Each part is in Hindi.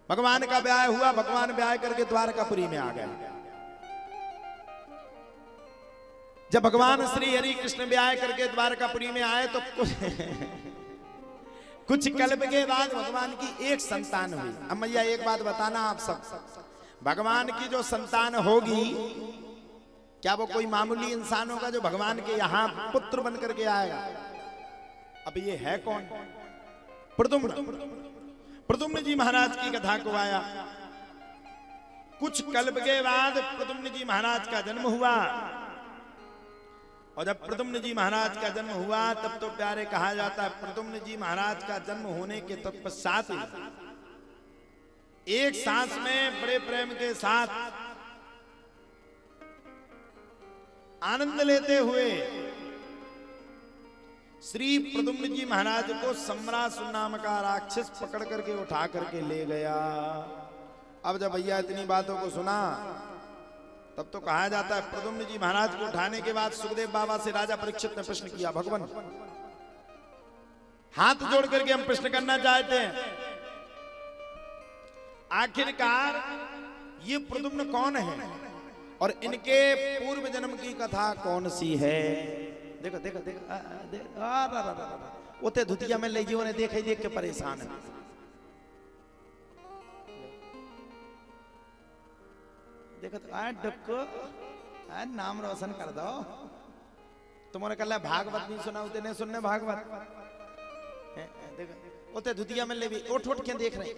भगवान का ब्याह हुआ, भगवान ब्याह करके द्वारकापुरी में आ गए। जब भगवान श्री हरि कृष्ण ब्याह करके द्वारकापुरी में आए तो कुछ कल्प के बाद भगवान की एक संतान हुई। अब मैया एक बात बताना आप सब, भगवान की जो संतान होगी क्या वो कोई मामूली इंसान होगा जो भगवान के यहां पुत्र बन करके आएगा? अब ये है कौन? प्रद्युम्न जी महाराज की कथा को आया। कुछ कल्प के बाद प्रद्युम्न जी महाराज का जन्म हुआ, और जब प्रद्युम्न जी महाराज का जन्म हुआ तब तो प्यारे कहा जाता है प्रद्युम्न जी महाराज का जन्म होने के तत्पश्चात एक सांस में बड़े प्रेम के साथ आनंद लेते हुए श्री प्रद्युम्न जी महाराज को सम्रासुर नाम का राक्षस पकड़ करके उठा करके ले गया। अब जब भैया इतनी बातों को सुना तब तो कहा जाता है प्रद्युम्न जी महाराज को उठाने के बाद सुखदेव बाबा से राजा परीक्षित ने प्रश्न किया, भगवान हाथ जोड़ करके हम प्रश्न करना चाहते हैं, आखिरकार ये प्रद्युम्न कौन है और इनके पूर्व जन्म की कथा कौन सी है? देखो देखो देखो उते धुतिया में ले जीवो ने देख देख के परेशान है। देखो तो डुक्को नाम रोशन कर दो। तुम्हारे कल भागवत नहीं सुना, उते नहीं सुनने भागवत। देखो उते धुतिया में ले भी उठ उठ के देख रहे।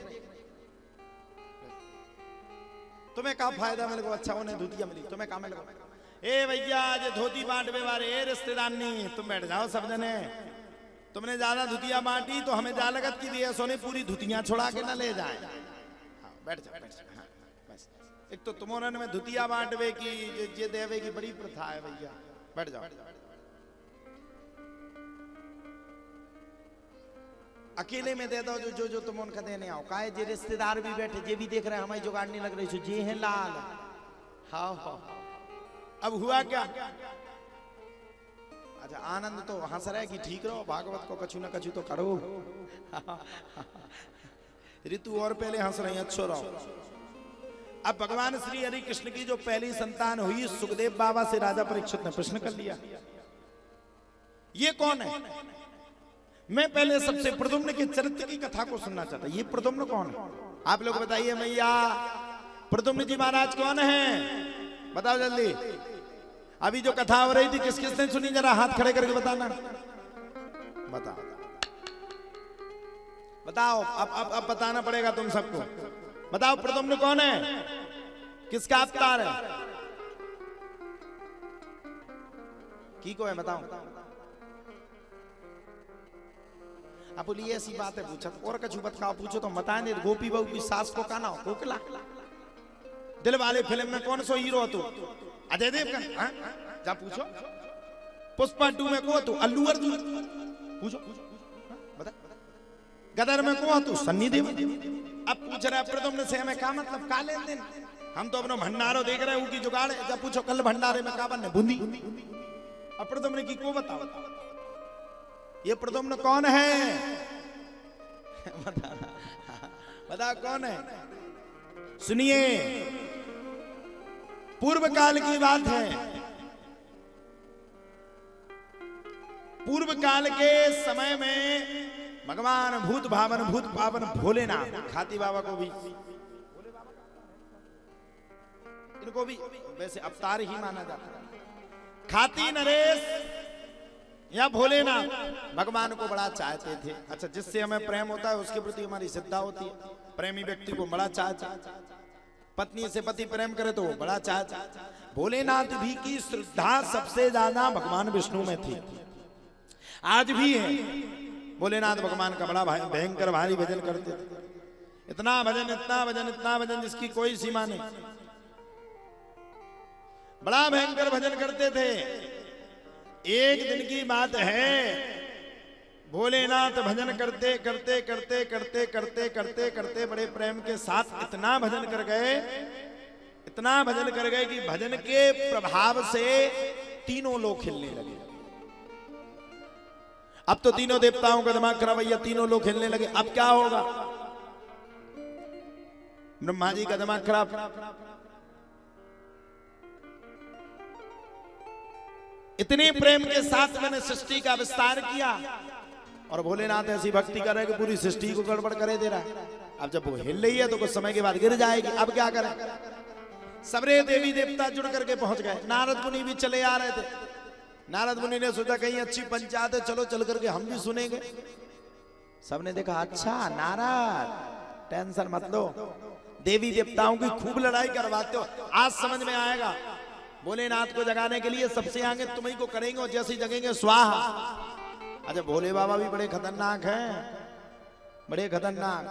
तुम्हें क्या फायदा मिल गो? अच्छा उन्हें धुतिया मिली, तुम्हें क्या मिल गो? ए भैया आज धोती बांटने वाले ए रिश्तेदार नहीं, तुम बैठ जाओ सब जने। तुमने ज्यादा धुतिया बांटी तो हमें जालगत की दी है, सोने पूरी धुतियां छुड़ा के ना ले जाए। बैठ जाओ बैठ जाओ। हाँ, बस एक तो तुम्हारे में धुतिया बांटवे की ये देवे की बड़ी प्रथा है भैया। बैठ जाओ। अकेले में दे दो जो जो जो तुम उनका देने आओ। काहे जे रिश्तेदार भी बैठे, जे भी देख रहे हैं हमें जुगाड़ नहीं लग रही जे हैं लाल। हाँ हाँ अब हुआ क्या? अच्छा आनंद तो हंस रहा है कि ठीक रहो, भागवत को कछु ना कछु तो करो। ऋतु और पहले हंस रही है, अच्छो रहो। अब भगवान श्री हरि कृष्ण की जो पहली संतान हुई सुखदेव बाबा से राजा परीक्षित ने प्रश्न कर लिया, ये कौन है? मैं पहले सबसे प्रद्युम्न के चरित्र की कथा को सुनना चाहता। ये प्रद्युम्न कौन है? आप लोग बताइए मैया, प्रद्युम्न जी महाराज कौन है? बताओ जल्दी। अभी जो कथा हो रही थी किस किसने सुनी? जरा हाथ खड़े करके बताना। बताओ बताओ अब बताना पड़ेगा तुम सबको। बताओ प्रद्युम्न कौन है? किसका अवतार है? की को है बताओ। अब बोलिए ऐसी बात है पूछा और कछु बताओ, पूछो तो बताए नहीं। गोपी बहू की सास को कहना हो कोकिला। दिल वाले फिल्म में कौन सो हीरो तू? अजय देव का? हाँ? जा पूछो। पुष्पा 2 में को तू? अल्लू अर्जुन। पूछो बता। गदर में को तू? सन्नी देओल। अब पूछ रहा प्रद्युम्न से हमें क्या मतलब, का लेन देन? हम तो अपना भंडारो देख रहे हैं, उनकी जुगाड़ है। जब पूछो कल भंडारे में का बनने? बूंदी। अब प्रद्युम्न की को बताओ, ये प्रद्युम्न कौन है? बता कौन है? सुनिए, पूर्व काल की बात है। पूर्व काल के समय में भगवान भूत भावन भूत पावन भोलेनाथ, खाती बाबा को भी, इनको भी वैसे अवतार ही माना जाता है। खाती नरेश या भोलेनाथ भगवान को बड़ा चाहते थे। अच्छा जिससे हमें प्रेम होता है उसके प्रति हमारी श्रद्धा होती है। प्रेमी व्यक्ति को बड़ा चाहता, पत्नी से पति प्रेम करे तो वो बड़ा चाहता। भोलेनाथ भी की श्रद्धा सबसे ज्यादा भगवान विष्णु में थी, आज भी है। भोलेनाथ भगवान का बड़ा भयंकर भारी भजन करते थे। इतना भजन इतना भजन इतना भजन जिसकी कोई सीमा नहीं। बड़ा भयंकर भजन करते थे। एक दिन की बात है, भोलेनाथ भजन करते करते करते करते करते करते करते बड़े प्रेम के साथ इतना भजन कर गए, इतना भजन कर गए कि भजन के प्रभाव से तीनों लोग खिलने लगे। अब तो तीनों देवताओं का दिमाग खराब है, तीनों लोग हिलने लगे। अब क्या होगा? ब्रह्मा जी का दिमाग खराब। इतने प्रेम के साथ मैंने सृष्टि का विस्तार किया और भोलेनाथ ऐसी भक्ति कर रहे कि पूरी सृष्टि को गड़बड़ करे दे रहा है। अब जब वो हिल रही है तो कुछ समय के बाद गिर जाएगी। अब क्या करें? सबरे देवी देवता जुड़ करके पहुंच गए। नारद मुनि भी चले आ रहे थे। नारद मुनि ने सोचा कहीं अच्छी पंचायत है, चलो चल करके हम भी सुनेंगे। सबने देखा अच्छा नारद टेंशन मत लो, देवी देवताओं की खूब लड़ाई करवाते हो, आज समझ में आएगा। भोलेनाथ को जगाने के लिए सबसे आगे तुम्ही को करेंगे और जैसे जगेंगे स्वाहा। अच्छा भोले बाबा भी बड़े खतरनाक हैं, बड़े खतरनाक।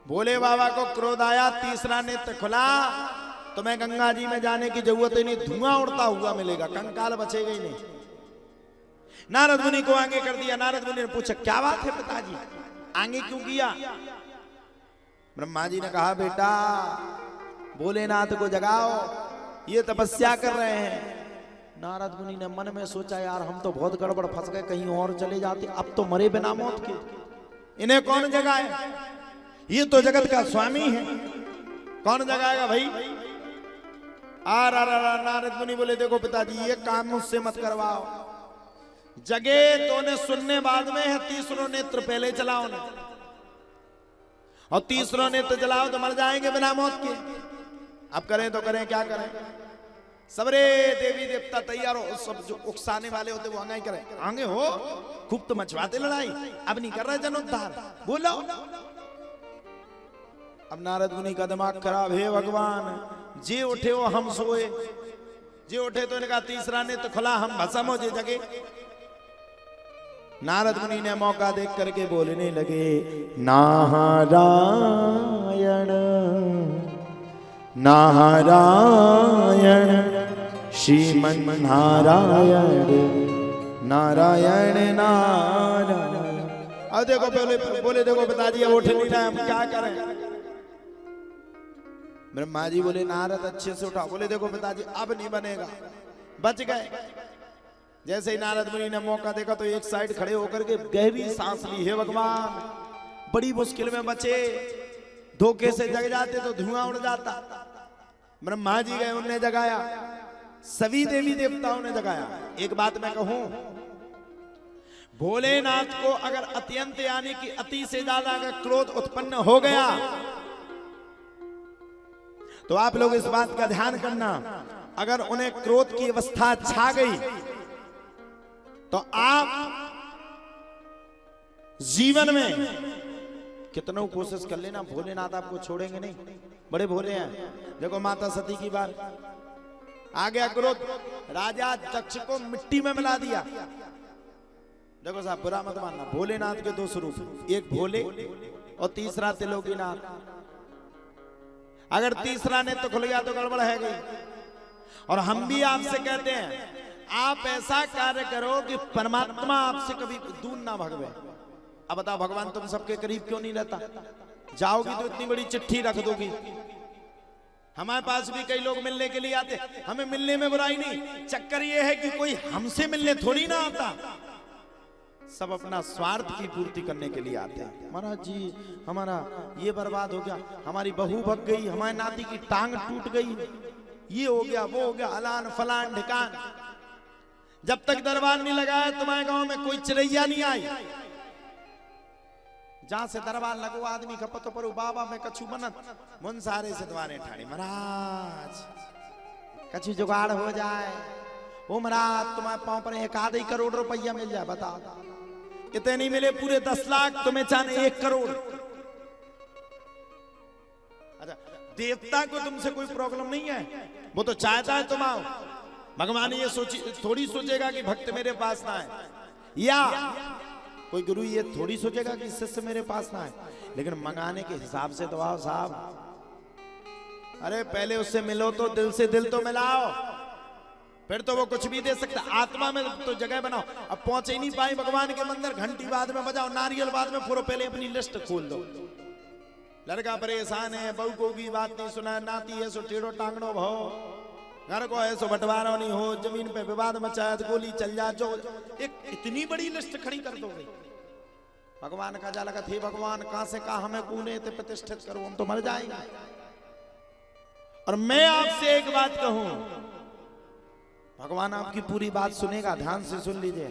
भोले बाबा को क्रोध आया, तीसरा नेत्र खुला, तुम्हें गंगा जी में जाने की जरूरत ही नहीं, धुआं उड़ता हुआ मिलेगा, कंकाल बचेगा ही नहीं। नारद मुनि को आगे कर दिया। नारद मुनि ने पूछा क्या बात है पिताजी, आगे क्यों किया? ब्रह्मा जी ने कहा बेटा भोलेनाथ को जगाओ, ये तपस्या कर रहे हैं। नारद मुनि ने मन में सोचा यार हम तो बहुत गड़बड़ फंस गए, कहीं और चले जाते, अब तो मरे बिना मौत के, इन्हें कौन जगाए? ये तो जगत का स्वामी है, कौन जगाएगा भाई? नारद मुनि बोले देखो पिताजी ये काम मुझसे मत करवाओ, जगे तो ने सुनने बाद में है, तीसरों नेत्र पहले चलाओ ने, और तीसरों नेत्र जलाओ तो मर जाएंगे बिना मौत के। अब करें तो करें, क्या करें? सबरे देवी देवता तैयार हो, सब जो उकसाने वाले होते वो आगे करें, आगे हो खूब तो मचवाते लड़ाई, अब नहीं कर रहे जनोद्धार, बोलो। अब नारद मुनि का दिमाग खराब, हे भगवान जे उठे हो हम सोए, जे उठे तो इनका तीसरा ने तो खुला, हम भस्म हो जे जगे। नारद मुनि ने मौका देख करके बोलने लगे नारायण नारायण श्रीमन नारायण नारायण नारायण। अब देखो पहले बोले देखो पिताजी अब उठ नहीं रहा, हम क्या करें? ब्रह्मा जी बोले नारद अच्छे से उठा। बोले देखो पिताजी अब नहीं बनेगा, बच गए। जैसे ही नारद मुनि ने मौका देखा तो एक साइड खड़े होकर के गहरी सांस ली, हे भगवान बड़ी मुश्किल में बचे, धोखे से जग जाते तो धुआं उड़ जाता। ब्रह्मा जी गए, उनने जगाया, सभी देवी देवताओं ने जगाया। एक बात मैं कहूं, भोलेनाथ को अगर अत्यंत यानी कि अति से ज्यादा अगर क्रोध उत्पन्न हो गया तो आप लोग इस बात का ध्यान करना, अगर उन्हें क्रोध की अवस्था छा गई तो आप जीवन में कितना कोशिश कर लेना भोलेनाथ आपको छोड़ेंगे नहीं, बड़े भोले हैं। देखो माता सती की बात, आ गया क्रोध, राजा दक्ष को मिट्टी में मिला दिया। देखो साहब बुरा मत मानना, भोलेनाथ के दो स्वरूप, एक भोले और तीसरा त्रिलोकीनाथ। अगर तीसरा ने तो खुल गया तो गड़बड़ है गई। और हम भी आपसे कहते हैं आप ऐसा कार्य करो कि परमात्मा आपसे कभी दूर ना भगवे। अब बताओ भगवान तुम सबके करीब क्यों नहीं रहता? जाओगी तो इतनी बड़ी चिट्ठी रख दोगी। हमारे पास भी कई लोग मिलने के लिए आते, हमें मिलने में बुराई नहीं, चक्कर ये है कि कोई हमसे मिलने थोड़ी ना आता, सब अपना स्वार्थ की पूर्ति करने के लिए आते हैं। महाराज जी हमारा ये बर्बाद हो गया, हमारी बहू भग गई, हमारे नाती की टांग टूट गई, ये हो गया वो हो गया, अलान फलान ढिकान। जब तक दरबार नहीं लगाया तुम्हारे गांव में कोई चिड़ैया नहीं आई। जहां से दरबार लगो आदमी का पतो पड़ो बाबा में कछु बनत मुन सारे से द्वारे ठाड़ी, महाराज कछु जुगाड़ हो जाए, वो महाराज तुम्हारे पांव पर एक आधा करोड़ रुपया मिल जाए, बताओ इतने नहीं मिले पूरे 10 लाख, तुम्हें चाहे 1 करोड़। अच्छा देवता को तुमसे कोई प्रॉब्लम नहीं है, वो तो चाहता है तुम आओ। भगवान ये थोड़ी सोचेगा कि भक्त मेरे पास ना आए, या कोई गुरु ये थोड़ी सोचेगा कि शिष्य मेरे पास ना आए, लेकिन मंगाने के हिसाब से तो आओ साहब। अरे पहले उससे मिलो तो दिल से दिल तो मिलाओ, फिर तो वो कुछ भी दे सकता। आत्मा में तो जगह बनाओ। अब पहुंच ही नहीं पाई भगवान के मंदिर, घंटी बाद में बजाओ, नारियल बाद में फोड़ो, पहले अपनी लिस्ट खोल दो। लड़का परेशान है, बहू को भी बात नहीं सुना, नाती है सो टेढ़ो टांगड़ो भाव, घर को है सो बंटवारा नहीं हो, जमीन पे विवाद मचाया तो गोली चल जा, जो एक इतनी बड़ी लिस्ट खड़ी कर दोगे। भगवान का जाला का थे भगवान कहां से कहा हमें कूने ते प्रतिष्ठित करो, हम तो मर जाएंगे। और मैं आपसे एक बात कहूं, भगवान आपकी पूरी बात सुनेगा, ध्यान से सुन लीजिए,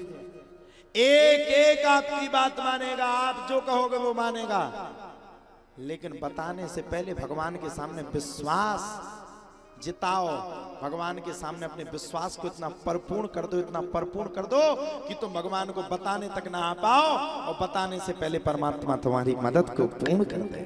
एक एक आपकी बात मानेगा, आप जो कहोगे वो मानेगा, लेकिन बताने से पहले भगवान के सामने विश्वास जिताओ। भगवान के सामने अपने विश्वास को इतना परिपूर्ण कर दो, इतना परिपूर्ण कर दो कि तुम भगवान को बताने तक ना आ पाओ, और बताने से पहले परमात्मा तुम्हारी मदद को पूर्ण कर दे।